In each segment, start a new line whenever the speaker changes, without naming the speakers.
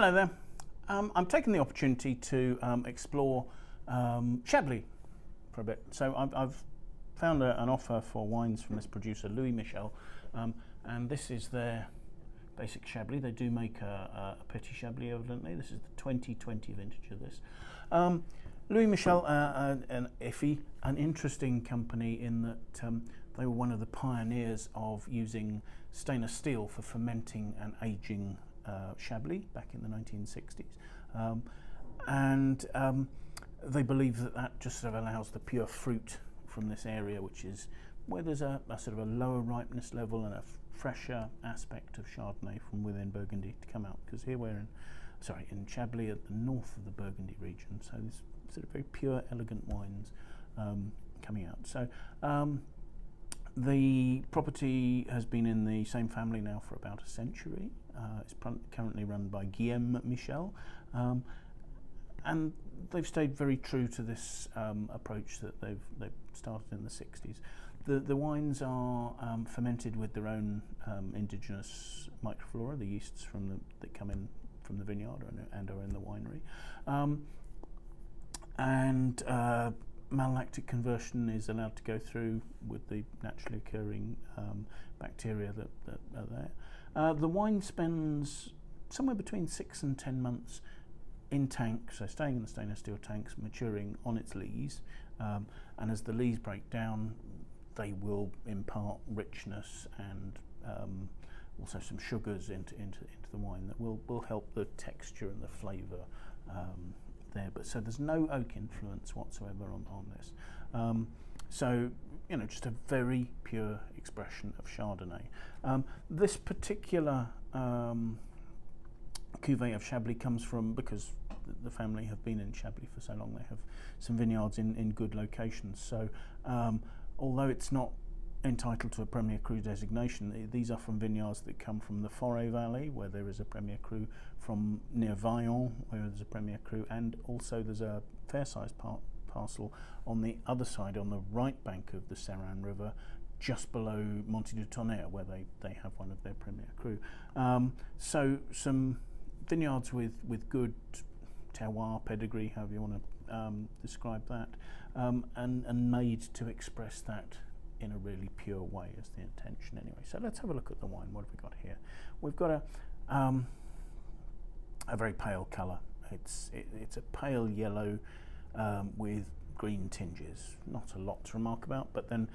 Hello there. I'm taking the opportunity to explore Chablis for a bit. So I've found an offer for wines from this producer, Louis Michel, and this is their basic Chablis. They do make a Petit Chablis, evidently. This is the 2020 vintage of this. Louis Michel, an interesting company in that they were one of the pioneers of using stainless steel for fermenting and aging Chablis back in the 1960s. They believe that just sort of allows the pure fruit from this area, which is where there's a sort of a lower ripeness level and a fresher aspect of Chardonnay from within Burgundy to come out. Because here we're in Chablis at the north of the Burgundy region, so there's sort of very pure, elegant wines coming out. So the property has been in the same family now for about a century. It's currently run by Guillaume-Michel, and they've stayed very true to this approach that they've started in the 60s. The wines are fermented with their own indigenous microflora, the yeasts that come in from the vineyard and are in the winery, malolactic conversion is allowed to go through with the naturally occurring bacteria that are there. The wine spends somewhere between 6 and 10 months in tank, so staying in the stainless steel tanks, maturing on its lees, and as the lees break down, they will impart richness and also some sugars into the wine that will help the texture and the flavour there. But so there's no oak influence whatsoever on this. So just a very pure expression of Chardonnay. This particular cuvée of Chablis comes from, because the family have been in Chablis for so long, they have some vineyards in good locations. So although it's not entitled to a Premier Cru designation, these are from vineyards that come from the Forêt Valley, where there is a Premier Cru, from near Vaillant, where there's a Premier Cru, and also there's a fair-sized parcel on the other side, on the right bank of the Seran River, just below Monte du Tonnerre, where they have one of their Premier Cru. So some vineyards with good terroir, pedigree, however you want to describe that, and made to express that in a really pure way is the intention anyway. So let's have a look at the wine. What have we got here? We've got a very pale colour. It's a pale yellow with green tinges. Not a lot to remark about, but then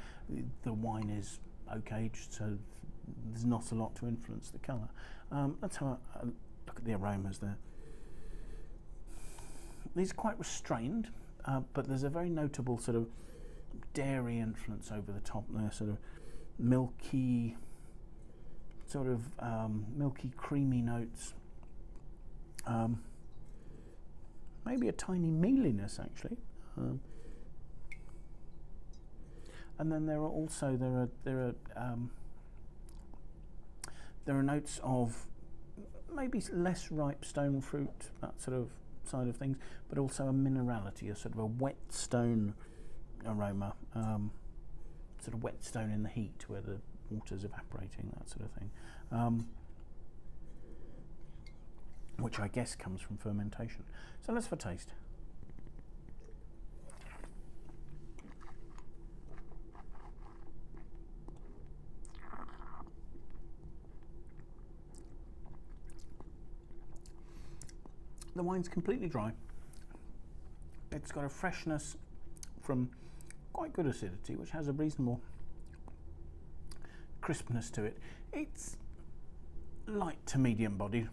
the wine is oak aged, so there's not a lot to influence the colour. Let's have a look at the aromas there. These are quite restrained, but there's a very notable sort of dairy influence over the top there, sort of milky, creamy notes. Maybe a tiny mealiness actually, and then there are notes of maybe less ripe stone fruit, that sort of side of things, but also a minerality, a sort of a wet stone aroma, sort of wet stone in the heat where the water's evaporating, that sort of thing, which I guess comes from fermentation. So let's have a taste. The wine's completely dry. It's got a freshness from quite good acidity, which has a reasonable crispness to it. It's light to medium bodied.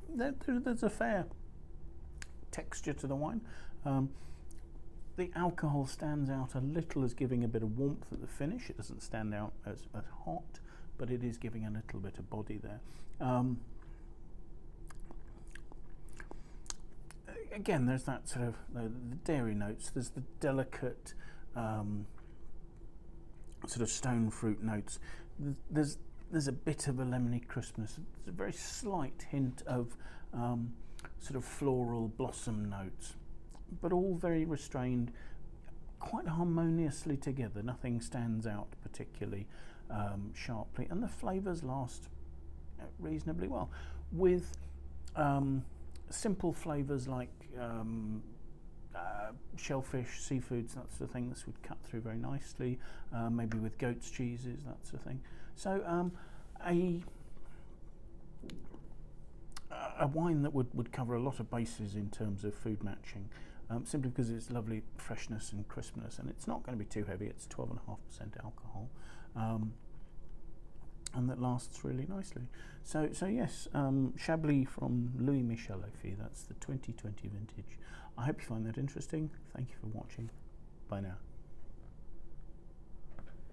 There's a fair texture to the wine. The alcohol stands out a little as giving a bit of warmth at the finish. It doesn't stand out as hot, but it is giving a little bit of body there. Again, there's that sort of the dairy notes. There's the delicate sort of stone fruit notes. There's a bit of a lemony crispness. There's a very slight hint of sort of floral blossom notes, but all very restrained, quite harmoniously together. Nothing stands out particularly sharply, and the flavours last reasonably well, with Simple flavours like shellfish, seafoods, that sort of thing. This would cut through very nicely, maybe with goat's cheeses, that sort of thing. So a wine that would cover a lot of bases in terms of food matching, simply because of its lovely freshness and crispness, and it's not going to be too heavy. It's 12.5% alcohol, and that lasts really nicely. So yes, Chablis from Louis Michel Fils. That's the 2020 vintage. I hope you find that interesting. Thank you for watching. Bye now.